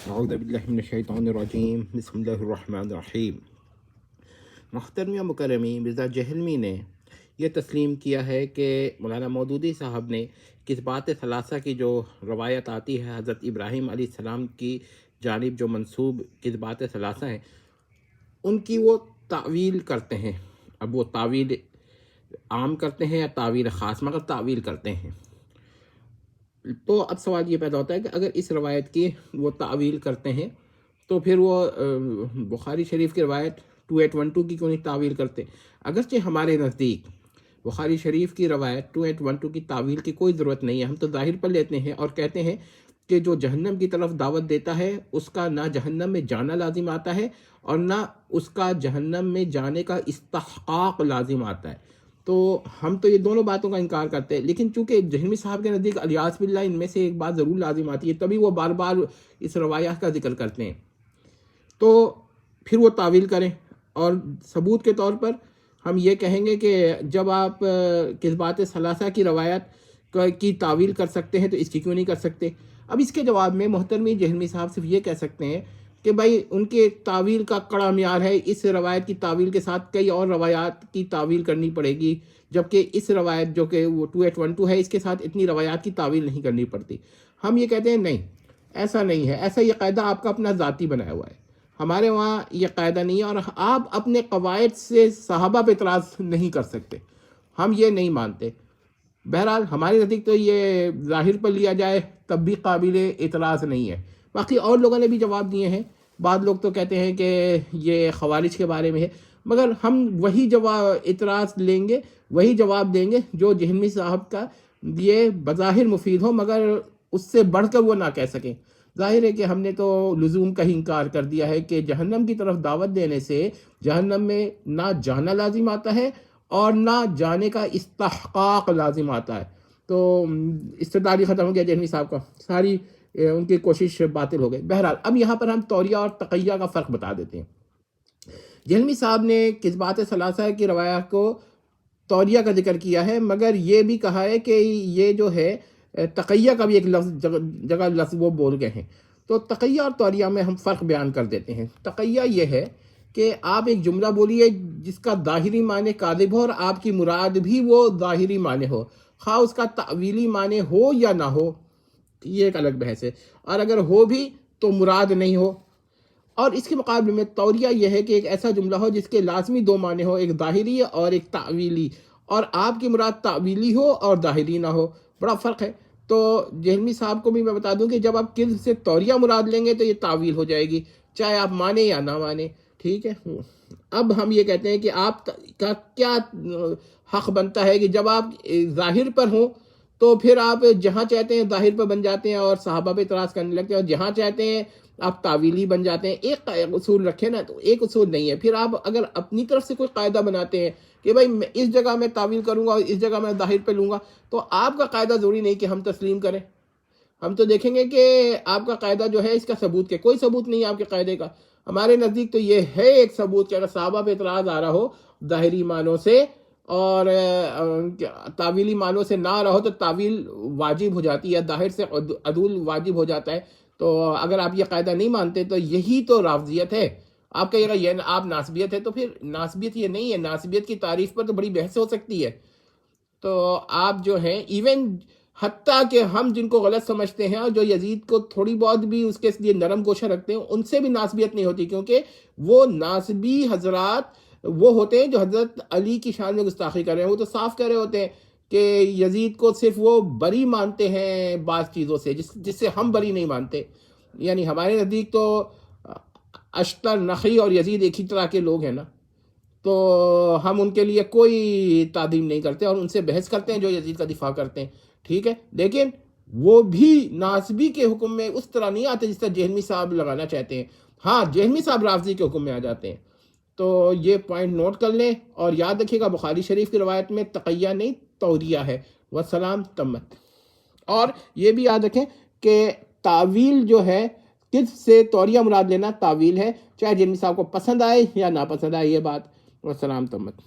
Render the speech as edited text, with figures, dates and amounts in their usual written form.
اعوذ باللہ من الشیطان الرجیم بسم اللہ الرحمن الرحیم۔ محترم مکرمی مرزا جہلمی نے یہ تسلیم کیا ہے کہ مولانا مودودی صاحب نے کتبات ثلاثہ کی جو روایت آتی ہے حضرت ابراہیم علیہ السلام کی جانب جو منسوب کتبات ثلاثہ ہیں ان کی وہ تعویل کرتے ہیں۔ اب وہ تعویل عام کرتے ہیں یا تعویل خاص، مگر تعویل کرتے ہیں۔ تو اب سوال یہ پیدا ہوتا ہے کہ اگر اس روایت کی وہ تعویل کرتے ہیں تو پھر وہ بخاری شریف کی روایت 2812 کی کیوں نہیں تعویل کرتے؟ اگرچہ ہمارے نزدیک بخاری شریف کی روایت 2812 کی تعویل کی کوئی ضرورت نہیں ہے، ہم تو ظاہر پر لیتے ہیں اور کہتے ہیں کہ جو جہنم کی طرف دعوت دیتا ہے اس کا نہ جہنم میں جانا لازم آتا ہے اور نہ اس کا جہنم میں جانے کا استحقاق لازم آتا ہے۔ تو ہم تو یہ دونوں باتوں کا انکار کرتے ہیں، لیکن چونکہ جہلمی صاحب کے نزدیک الیاذ باللہ ان میں سے ایک بات ضرور لازم آتی ہے، تبھی وہ بار بار اس روایت کا ذکر کرتے ہیں، تو پھر وہ تعویل کریں۔ اور ثبوت کے طور پر ہم یہ کہیں گے کہ جب آپ کتبات ثلاثہ کی روایت کی تعویل کر سکتے ہیں تو اس کی کیوں نہیں کر سکتے؟ اب اس کے جواب میں محترمی جہلمی صاحب صرف یہ کہہ سکتے ہیں کہ بھائی ان کے تعویل کا کڑا معیار ہے، اس روایت کی تعویل کے ساتھ کئی اور روایات کی تعویل کرنی پڑے گی، جبکہ اس روایت جو کہ وہ 2812 ہے اس کے ساتھ اتنی روایات کی تعویل نہیں کرنی پڑتی۔ ہم یہ کہتے ہیں نہیں، ایسا نہیں ہے، ایسا یہ قاعدہ آپ کا اپنا ذاتی بنایا ہوا ہے، ہمارے وہاں یہ قاعدہ نہیں ہے، اور آپ اپنے قواعد سے صحابہ پہ اعتراض نہیں کر سکتے، ہم یہ نہیں مانتے۔ بہرحال ہمارے نزدیک تو یہ ظاہر پر لیا جائے تب بھی قابل اعتراض نہیں ہے۔ باقی اور لوگوں نے بھی جواب دیے ہیں، بعض لوگ تو کہتے ہیں کہ یہ خوارج کے بارے میں ہے، مگر ہم وہی جواب اعتراض لیں گے، وہی جواب دیں گے جو جہلمی صاحب کا یہ بظاہر مفید ہو مگر اس سے بڑھ کر وہ نہ کہہ سکیں۔ ظاہر ہے کہ ہم نے تو لزوم کا ہی انکار کر دیا ہے کہ جہنم کی طرف دعوت دینے سے جہنم میں نہ جانا لازم آتا ہے اور نہ جانے کا استحقاق لازم آتا ہے۔ تو استدلالی ختم ہو گیا جہلمی صاحب کا، ساری ان کی کوشش باطل ہو گئی۔ بہرحال اب یہاں پر ہم توریہ اور تقیہ کا فرق بتا دیتے ہیں۔ جہلمی صاحب نے کتبات ثلاثہ کی روایت کو توریہ کا ذکر کیا ہے، مگر یہ بھی کہا ہے کہ یہ جو ہے تقیہ کا بھی ایک لفظ جگہ لفظ وہ بول گئے ہیں۔ تو تقیہ اور توریہ میں ہم فرق بیان کر دیتے ہیں۔ تقیہ یہ ہے کہ آپ ایک جملہ بولیے جس کا ظاہری معنی کاذب ہو اور آپ کی مراد بھی وہ ظاہری معنی ہو، خواہ اس کا تعویلی معنی ہو یا نہ ہو، یہ ایک الگ بحث ہے، اور اگر ہو بھی تو مراد نہیں ہو۔ اور اس کے مقابلے میں توریہ یہ ہے کہ ایک ایسا جملہ ہو جس کے لازمی دو معنی ہو، ایک ظاہری اور ایک تعویلی، اور آپ کی مراد تعویلی ہو اور ظاہری نہ ہو، بڑا فرق ہے۔ تو جہلمی صاحب کو بھی میں بتا دوں کہ جب آپ کذب سے توریہ مراد لیں گے تو یہ تعویل ہو جائے گی، چاہے آپ مانیں یا نہ مانیں، ٹھیک ہے۔ اب ہم یہ کہتے ہیں کہ آپ کا کیا حق بنتا ہے کہ جب آپ ظاہر پر ہوں تو پھر آپ جہاں چاہتے ہیں ظاہر پر بن جاتے ہیں اور صحابہ پہ اعتراض کرنے لگتے ہیں، اور جہاں چاہتے ہیں آپ تعویلی بن جاتے ہیں۔ ایک اصول رکھیں نا، تو ایک اصول نہیں ہے۔ پھر آپ اگر اپنی طرف سے کوئی قاعدہ بناتے ہیں کہ بھائی اس جگہ میں تعویل کروں گا اور اس جگہ میں ظاہر پہ لوں گا، تو آپ کا قاعدہ ضروری نہیں کہ ہم تسلیم کریں۔ ہم تو دیکھیں گے کہ آپ کا قاعدہ جو ہے اس کا ثبوت کے کوئی ثبوت نہیں ہے آپ کے قاعدے کا۔ ہمارے نزدیک تو یہ ہے ایک ثبوت کہ اگر صحابہ پہ اعتراض آ رہا ہو ظاہری معنوں سے اور تعویلی معنوں سے نہ رہو تو تعویل واجب ہو جاتی ہے، ظاہر سے عدول واجب ہو جاتا ہے۔ تو اگر آپ یہ قاعدہ نہیں مانتے تو یہی تو رافضیت ہے۔ آپ کہیے گا یہ آپ ناسبیت ہے، تو پھر ناسبیت یہ نہیں ہے، ناسبیت کی تعریف پر تو بڑی بحث ہو سکتی ہے۔ تو آپ جو ہیں ایون حتیٰ کہ ہم جن کو غلط سمجھتے ہیں اور جو یزید کو تھوڑی بہت بھی اس کے لیے نرم گوشہ رکھتے ہیں، ان سے بھی ناسبیت نہیں ہوتی، کیونکہ وہ ناسبی حضرات وہ ہوتے ہیں جو حضرت علی کی شان میں گستاخی کر رہے ہیں۔ وہ تو صاف کہہ رہے ہوتے ہیں کہ یزید کو صرف وہ بری مانتے ہیں بعض چیزوں سے جس سے ہم بری نہیں مانتے۔ یعنی ہمارے نزدیک تو اشتر، نخعی اور یزید ایک ہی طرح کے لوگ ہیں نا، تو ہم ان کے لیے کوئی تعظیم نہیں کرتے اور ان سے بحث کرتے ہیں جو یزید کا دفاع کرتے ہیں، ٹھیک ہے۔ لیکن وہ بھی ناسبی کے حکم میں اس طرح نہیں آتے جس طرح جہلمی صاحب لگانا چاہتے ہیں۔ ہاں، جہلمی صاحب رافضی کے حکم میں آ جاتے ہیں۔ تو یہ پوائنٹ نوٹ کر لیں اور یاد رکھیے گا بخاری شریف کی روایت میں تقیہ نہیں توریہ ہے۔ والسلام تمت۔ اور یہ بھی یاد رکھیں کہ تعویل جو ہے کذب سے توریہ مراد لینا تعویل ہے، چاہے جہلمی صاحب کو پسند آئے یا نہ پسند آئے یہ بات۔ والسلام تمت۔